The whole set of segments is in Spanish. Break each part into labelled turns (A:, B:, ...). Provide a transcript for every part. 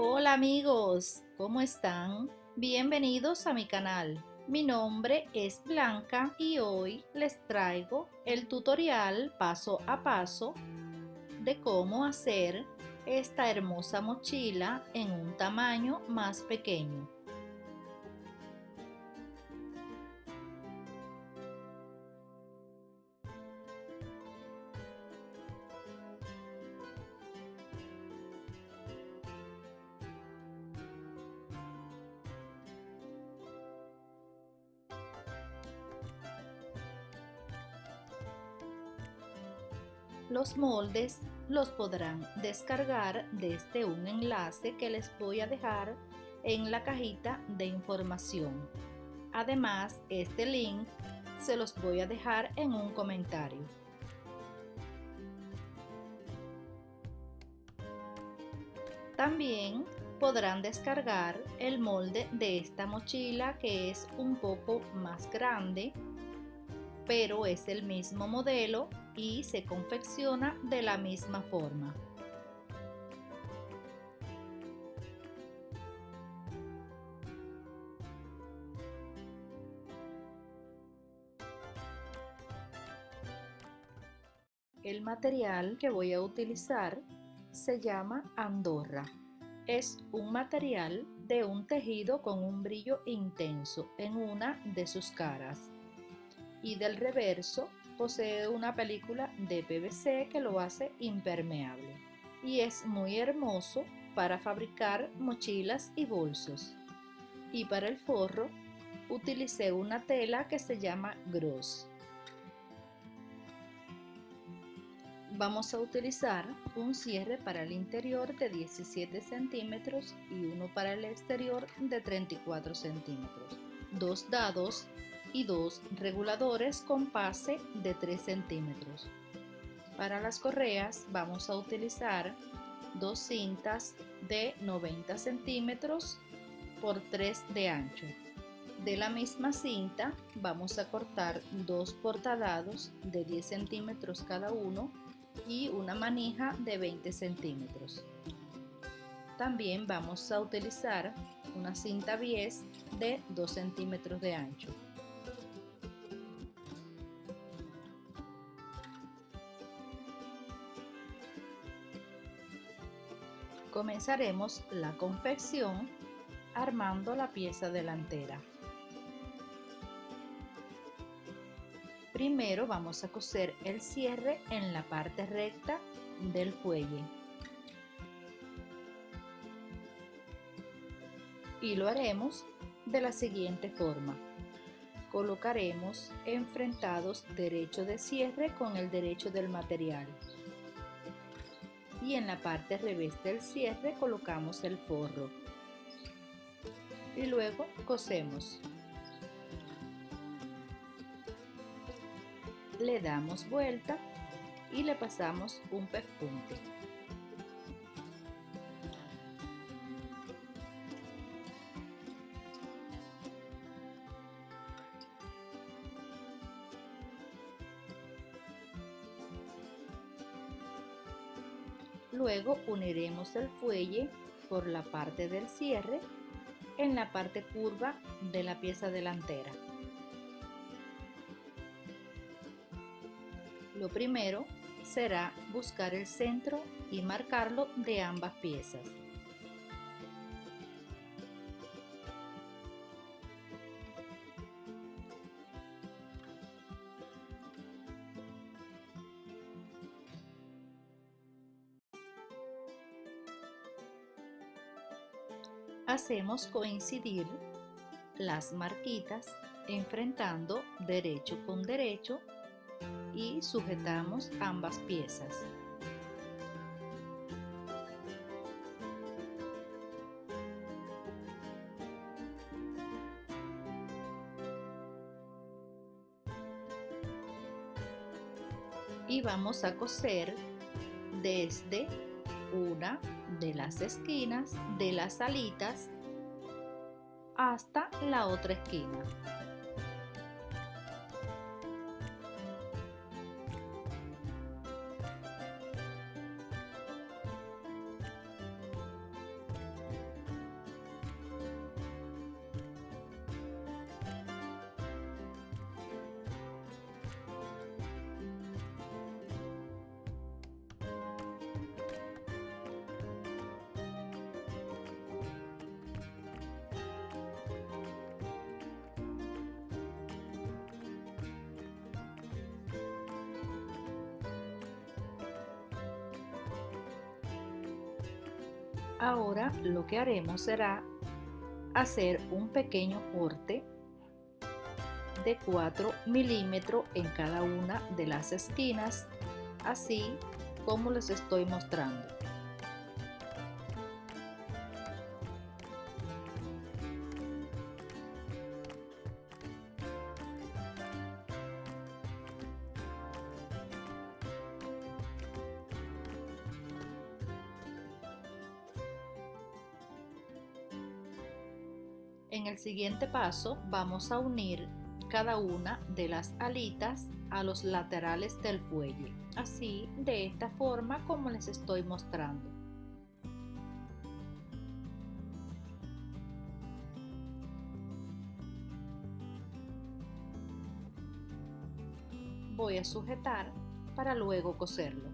A: Hola amigos, ¿cómo están? Bienvenidos a mi canal. Mi nombre es Blanca y hoy les traigo el tutorial paso a paso de cómo hacer esta hermosa mochila en un tamaño más pequeño. Los moldes los podrán descargar desde un enlace que les voy a dejar en la cajita de información. Además, este link se los voy a dejar en un comentario. También podrán descargar el molde de esta mochila, que es un poco más grande, pero es el mismo modelo y se confecciona de la misma forma. El material que voy a utilizar se llama Andorra. Es un material de un tejido con un brillo intenso en una de sus caras, y del reverso posee una película de PVC que lo hace impermeable, y es muy hermoso para fabricar mochilas y bolsos. Y para el forro utilicé una tela que se llama Gros. Vamos a utilizar un cierre para el interior de 17 centímetros y uno para el exterior de 34 centímetros, dos dados y dos reguladores con pase de 3 centímetros. Para las correas vamos a utilizar dos cintas de 90 centímetros por 3 de ancho. De la misma cinta vamos a cortar dos portadados de 10 centímetros cada uno y una manija de 20 centímetros. También vamos a utilizar una cinta bies de 2 centímetros de ancho. Comenzaremos la confección armando la pieza delantera. Primero vamos a coser el cierre en la parte recta del fuelle y lo haremos de la siguiente forma. Colocaremos enfrentados derecho de cierre con el derecho del material, y en la parte revés del cierre colocamos el forro y luego cosemos. Le damos vuelta y le pasamos un pespunte. Luego uniremos el fuelle por la parte del cierre en la parte curva de la pieza delantera. Lo primero será buscar el centro y marcarlo de ambas piezas. Hacemos coincidir las marquitas enfrentando derecho con derecho y sujetamos ambas piezas. Y vamos a coser desde una de las esquinas de las alitas hasta la otra esquina. Ahora lo que haremos será hacer un pequeño corte de 4 milímetros en cada una de las esquinas, así como les estoy mostrando. En el siguiente paso vamos a unir cada una de las alitas a los laterales del fuelle, así de esta forma como les estoy mostrando. Voy a sujetar para luego coserlo.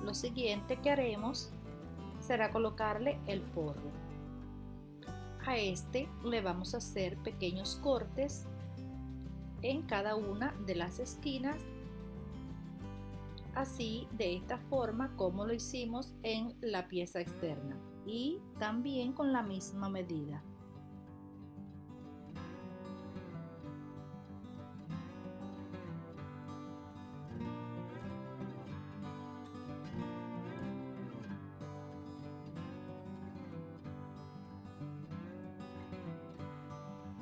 A: Lo siguiente que haremos será colocarle el forro. A este le vamos a hacer pequeños cortes en cada una de las esquinas, así de esta forma como lo hicimos en la pieza externa, y también con la misma medida.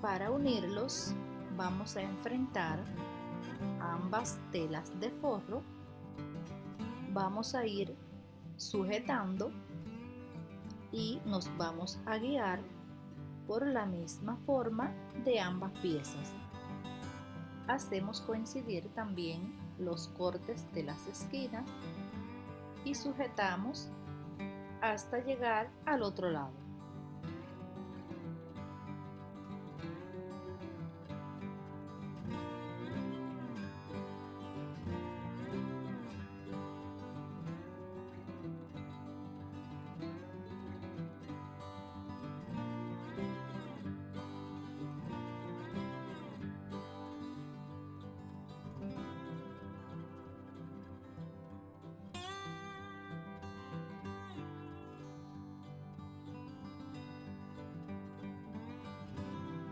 A: Para unirlos vamos a enfrentar ambas telas de forro, vamos a ir sujetando y nos vamos a guiar por la misma forma de ambas piezas. Hacemos coincidir también los cortes de las esquinas y sujetamos hasta llegar al otro lado.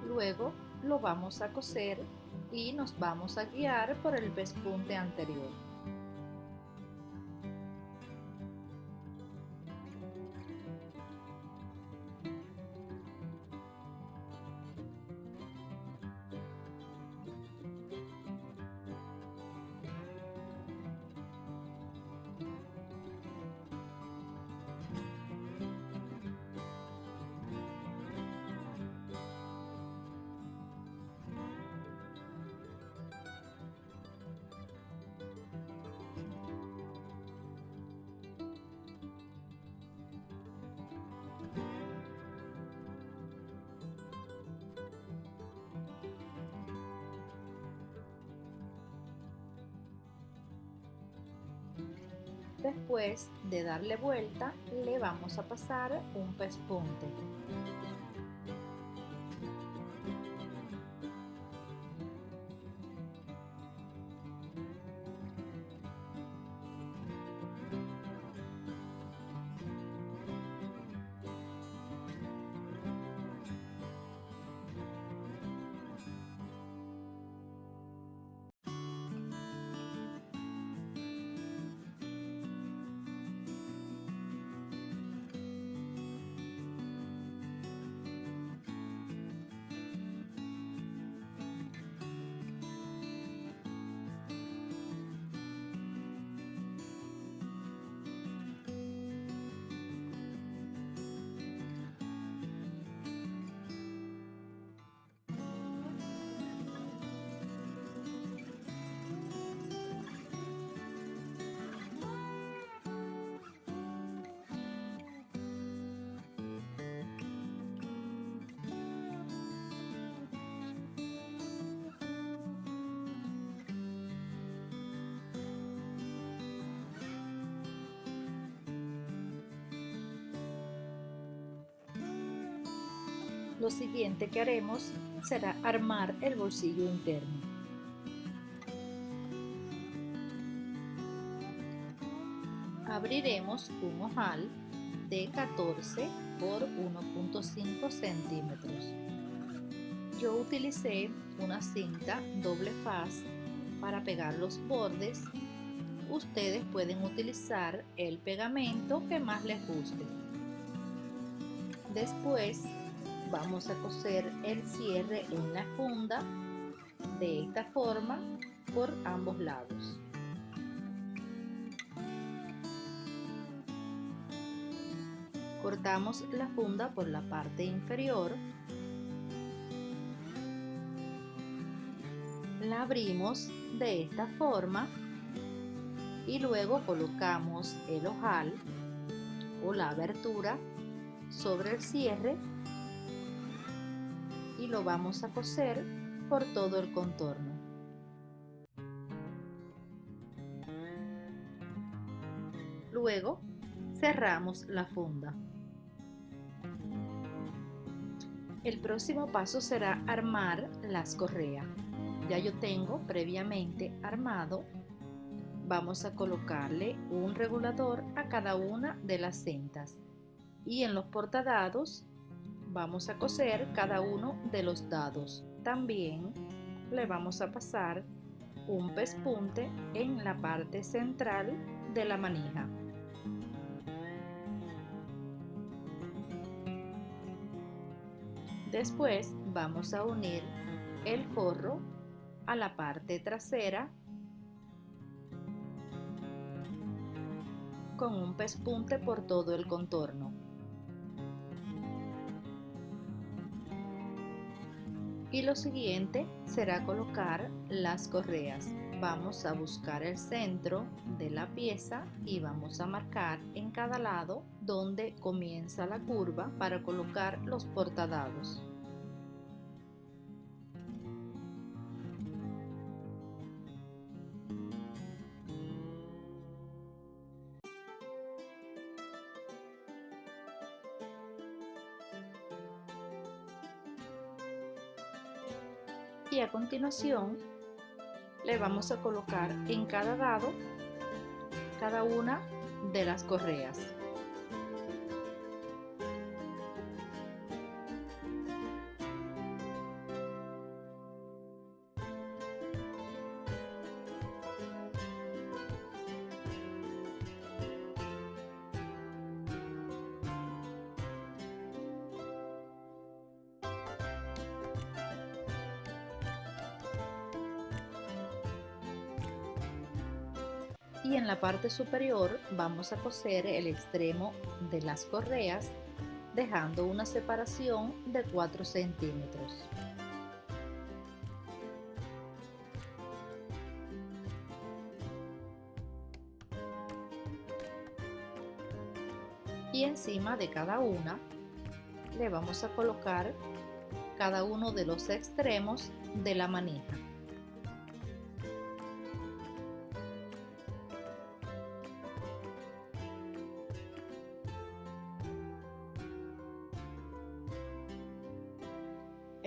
A: Luego lo vamos a coser y nos vamos a guiar por el pespunte anterior. Después de darle vuelta, le vamos a pasar un pespunte. Lo siguiente que haremos será armar el bolsillo interno. Abriremos un ojal de 14 por 1.5 centímetros. Yo utilicé una cinta doble faz para pegar los bordes. Ustedes pueden utilizar el pegamento que más les guste. Después vamos a coser el cierre en la funda de esta forma por ambos lados. Cortamos la funda por la parte inferior, la abrimos de esta forma y luego colocamos el ojal o la abertura sobre el cierre y lo vamos a coser por todo el contorno. Luego cerramos la funda. El próximo paso será armar las correas. Ya yo tengo previamente armado. Vamos a colocarle un regulador a cada una de las cintas y en los portadados vamos a coser cada uno de los dados. También le vamos a pasar un pespunte en la parte central de la manija. Después vamos a unir el forro a la parte trasera con un pespunte por todo el contorno. Y lo siguiente será colocar las correas. Vamos a buscar el centro de la pieza y vamos a marcar en cada lado donde comienza la curva para colocar los portadados. Y a continuación le vamos a colocar en cada lado cada una de las correas. Y en la parte superior vamos a coser el extremo de las correas dejando una separación de 4 centímetros. Y encima de cada una le vamos a colocar cada uno de los extremos de la manija.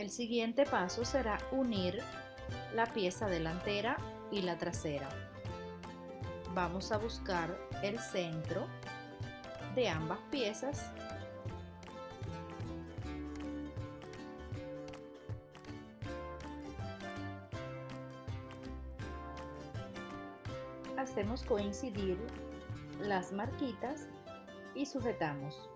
A: El siguiente paso será unir la pieza delantera y la trasera. Vamos a buscar el centro de ambas piezas hacemos coincidir las marquitas y sujetamos.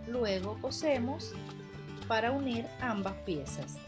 A: Luego cosemos para unir ambas piezas.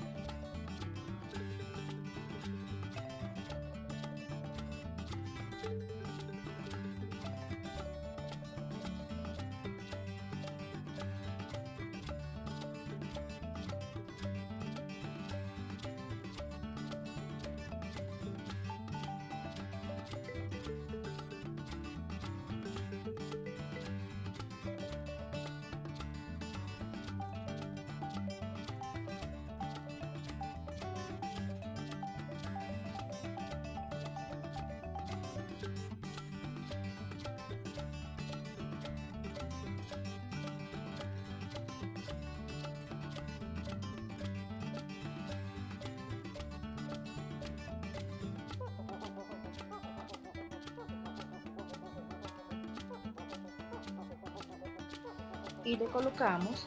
A: y le colocamos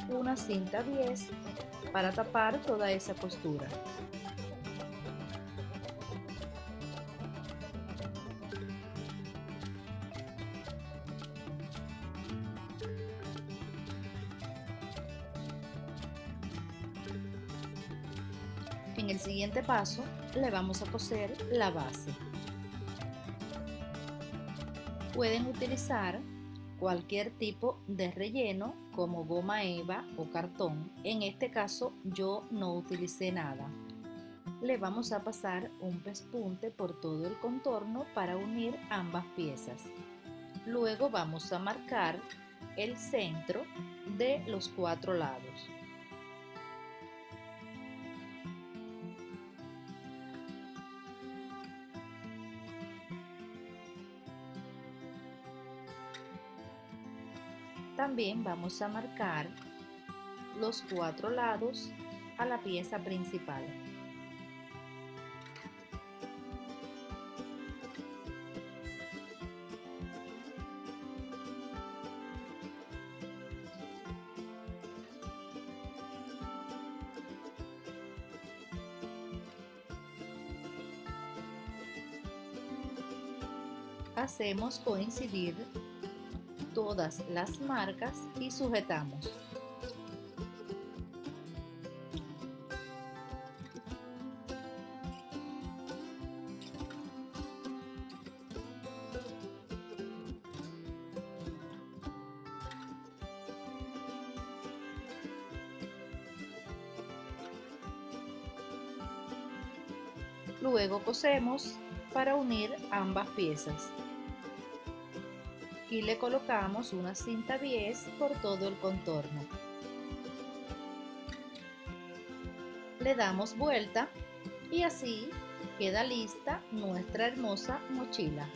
A: una cinta 10 para tapar toda esa costura. En el siguiente paso le vamos a coser la base. Pueden utilizar cualquier tipo de relleno como goma eva o cartón. En este caso yo no utilicé nada. Le vamos a pasar un pespunte por todo el contorno para unir ambas piezas. Luego vamos a marcar el centro de los 4 lados. También vamos a marcar los 4 lados a la pieza principal. Hacemos coincidir todas las marcas y sujetamos. Luego cosemos para unir ambas piezas y le colocamos una cinta 10 por todo el contorno. Le damos vuelta y así queda lista nuestra hermosa mochila.